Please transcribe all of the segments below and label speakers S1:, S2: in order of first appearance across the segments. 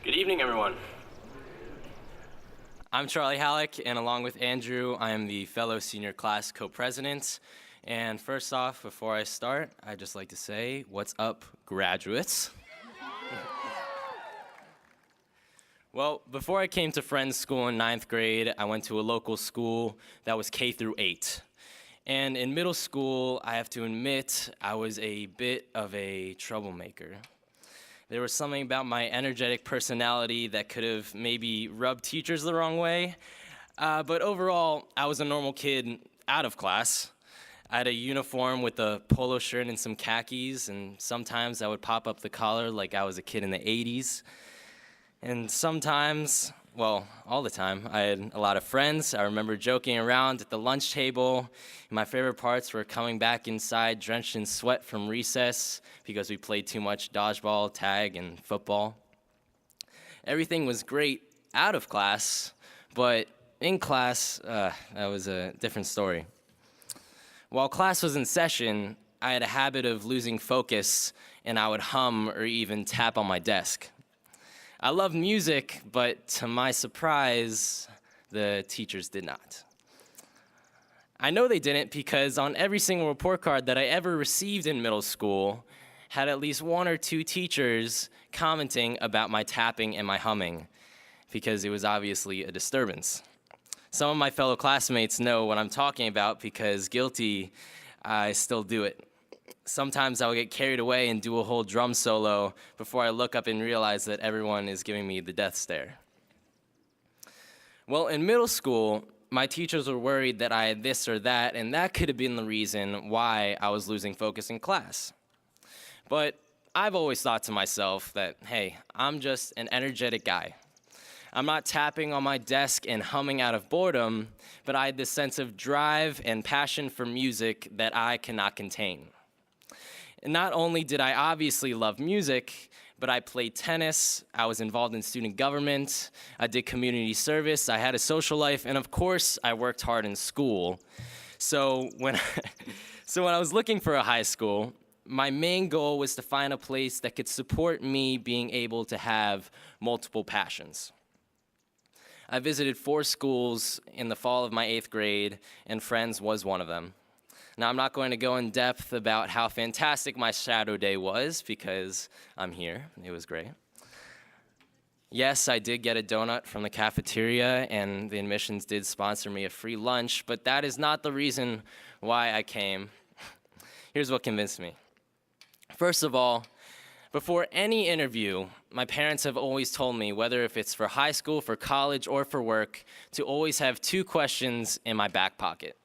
S1: Good evening, everyone. I'm Charlie Hallock, and along with Andrew, I am the fellow senior class co-president. And first off, before I start, I'd just like to say, what's up, graduates? Well, before I came to Friends School in 9th grade, I went to a local school that was K through 8. And in middle school, I have to admit, I was a bit of a troublemaker. There was something about my energetic personality that could have maybe rubbed teachers the wrong way. But overall, I was a normal kid out of class. I had a uniform with a polo shirt and some khakis, and sometimes I would pop up the collar like I was a kid in the 80s. And sometimes, well, all the time, I had a lot of friends. I remember joking around at the lunch table. My favorite parts were coming back inside drenched in sweat from recess because we played too much dodgeball, tag, and football. Everything was great out of class, but in class, that was a different story. While class was in session, I had a habit of losing focus, and I would hum or even tap on my desk. I loved music, but to my surprise, the teachers did not. I know they didn't because on every single report card that I ever received in middle school had at least one or two teachers commenting about my tapping and my humming because it was obviously a disturbance. Some of my fellow classmates know what I'm talking about because guilty, I still do it. Sometimes I'll get carried away and do a whole drum solo before I look up and realize that everyone is giving me the death stare. Well, in middle school, my teachers were worried that I had this or that, and that could have been the reason why I was losing focus in class. But I've always thought to myself that, hey, I'm just an energetic guy. I'm not tapping on my desk and humming out of boredom, but I had this sense of drive and passion for music that I cannot contain. And not only did I obviously love music, but I played tennis, I was involved in student government, I did community service, I had a social life, and of course, I worked hard in school. So when I was looking for a high school, my main goal was to find a place that could support me being able to have multiple passions. I visited 4 schools in the fall of my 8th grade, and Friends was one of them. Now, I'm not going to go in depth about how fantastic my shadow day was because I'm here. It was great. Yes, I did get a donut from the cafeteria, and the admissions did sponsor me a free lunch, but that is not the reason why I came. Here's what convinced me. First of all, before any interview, my parents have always told me, whether if it's for high school, for college, or for work, to always have 2 questions in my back pocket.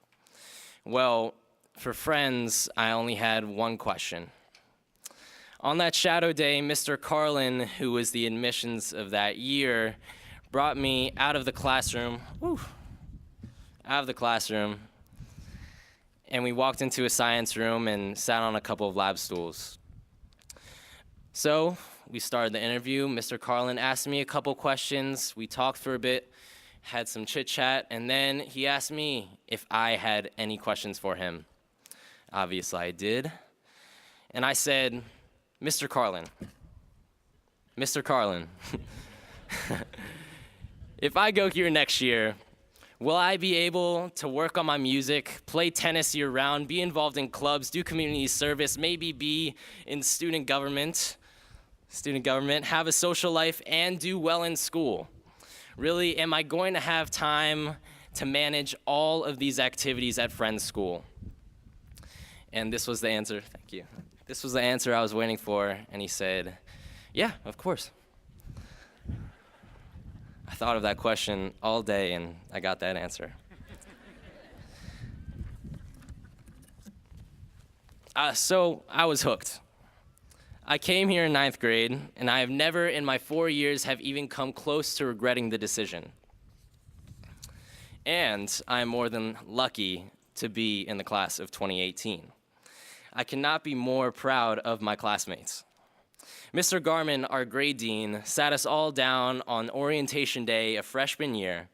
S1: Well, for Friends, I only had 1 question. On that shadow day, Mr. Carlin, who was the admissions of that year, brought me out of the classroom, and we walked into a science room and sat on a couple of lab stools. So we started the interview. Mr. Carlin asked me a couple questions. We talked for a bit, had some chit chat, and then he asked me if I had any questions for him. Obviously I did. And I said, Mr. Carlin, if I go here next year, will I be able to work on my music, play tennis year-round, be involved in clubs, do community service, maybe be in student government, have a social life, and do well in school? Really, am I going to have time to manage all of these activities at Friends School? And this was the answer. Thank you. This was the answer I was waiting for, and he said, yeah, of course. I thought of that question all day, and I got that answer. So I was hooked. I came here in 9th grade, and I have never in my 4 years have even come close to regretting the decision. And I'm more than lucky to be in the class of 2018. I cannot be more proud of my classmates. Mr. Garman, our grade dean, sat us all down on orientation day of freshman year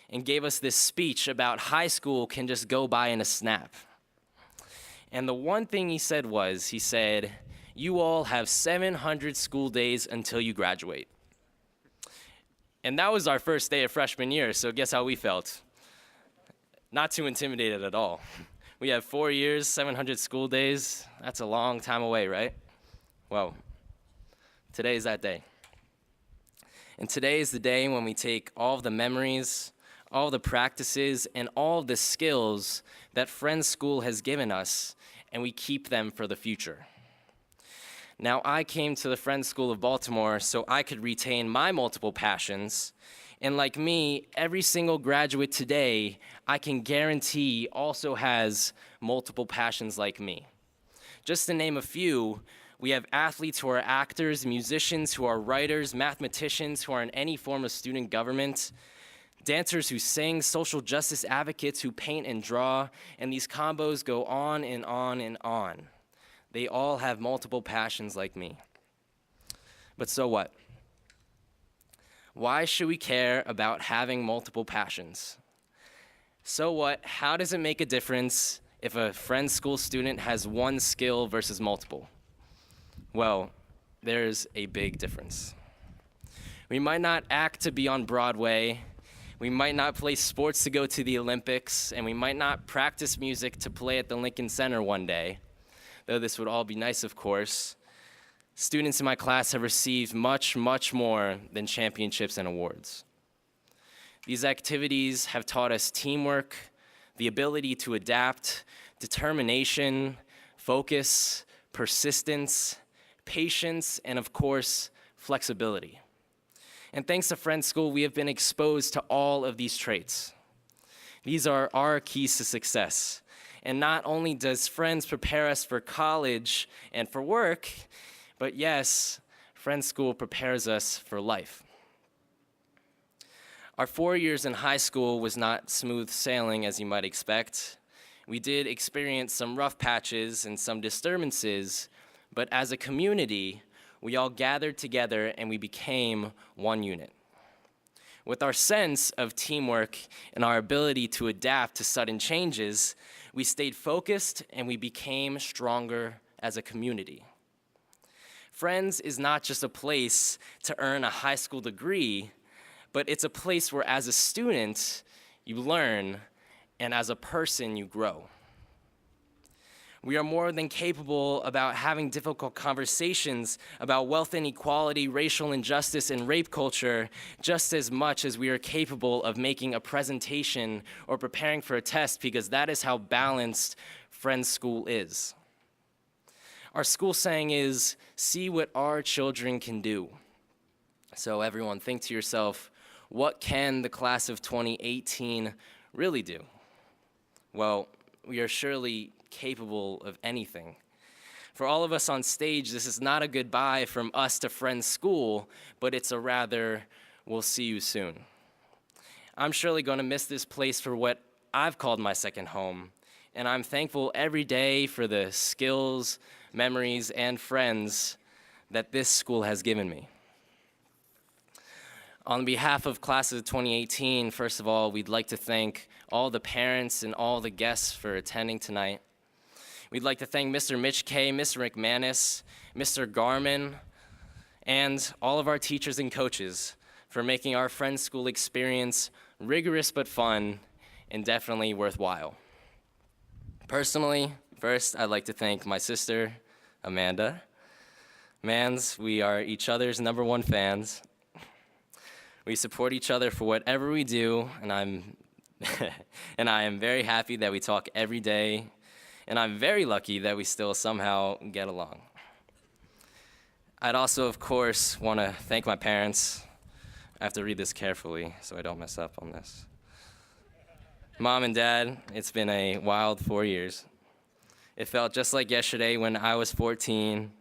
S1: and gave us this speech about high school can just go by in a snap. And the one thing he said was, he said, you all have 700 school days until you graduate. And that was our first day of freshman year, so guess how we felt? Not too intimidated at all. We have 4 years, 700 school days. That's a long time away, right? Well, today is that day. And today is the day when we take all of the memories, all the practices, and all the skills that Friends School has given us, and we keep them for the future. Now, I came to the Friends School of Baltimore so I could retain my multiple passions, and like me, every single graduate today, I can guarantee also has multiple passions like me. Just to name a few, we have athletes who are actors, musicians who are writers, mathematicians who are in any form of student government, dancers who sing, social justice advocates who paint and draw, and these combos go on and on and on. They all have multiple passions like me. But so what? Why should we care about having multiple passions? So what? How does it make a difference if a Friends School student has one skill versus multiple? Well, there's a big difference. We might not act to be on Broadway, we might not play sports to go to the Olympics, and we might not practice music to play at the Lincoln Center one day, though this would all be nice, of course. Students in my class have received much, much more than championships and awards. These activities have taught us teamwork, the ability to adapt, determination, focus, persistence, patience, and of course, flexibility. And thanks to Friends School, we have been exposed to all of these traits. These are our keys to success. And not only does Friends prepare us for college and for work, but yes, Friends School prepares us for life. Our 4 years in high school was not smooth sailing, as you might expect. We did experience some rough patches and some disturbances, but as a community, we all gathered together and we became one unit. With our sense of teamwork and our ability to adapt to sudden changes, we stayed focused and we became stronger as a community. Friends is not just a place to earn a high school degree, but it's a place where as a student, you learn, and as a person, you grow. We are more than capable about having difficult conversations about wealth inequality, racial injustice, and rape culture just as much as we are capable of making a presentation or preparing for a test, because that is how balanced Friends School is. Our school saying is, see what our children can do. So everyone, think to yourself, what can the class of 2018 really do? Well, we are surely capable of anything. For all of us on stage, this is not a goodbye from us to Friends School, but it's a rather, we'll see you soon. I'm surely going to miss this place for what I've called my second home, and I'm thankful every day for the skills, memories, and friends that this school has given me. On behalf of class of 2018, first of all, we'd like to thank all the parents and all the guests for attending tonight. We'd like to thank Mr. Mitch Kay, Mr. McManus, Mr. Garman, and all of our teachers and coaches for making our Friends School experience rigorous but fun and definitely worthwhile. Personally, first, I'd like to thank my sister, Amanda. Mans, we are each other's #1 fans. We support each other for whatever we do, and I am very happy that we talk every day, and I'm very lucky that we still somehow get along. I'd also, of course, want to thank my parents. I have to read this carefully so I don't mess up on this. Mom and Dad, it's been a wild 4 years. It felt just like yesterday when I was 14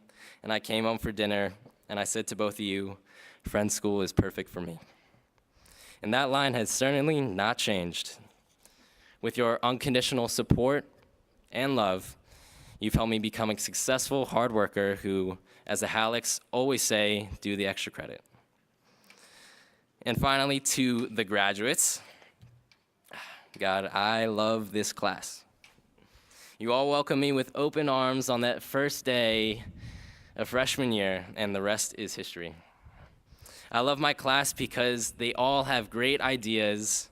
S1: and I came home for dinner and I said to both of you, Friends School is perfect for me. And that line has certainly not changed. With your unconditional support and love, you've helped me become a successful hard worker who, as the Hallocks always say, do the extra credit. And finally, to the graduates, God, I love this class. You all welcomed me with open arms on that first day of freshman year, and the rest is history. I love my class because they all have great ideas.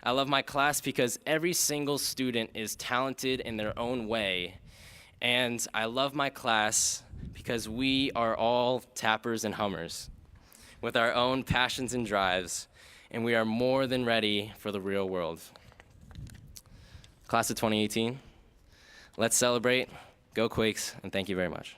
S1: I love my class because every single student is talented in their own way. And I love my class because we are all tappers and hummers with our own passions and drives, and we are more than ready for the real world. Class of 2018, let's celebrate, go Quakes, and thank you very much.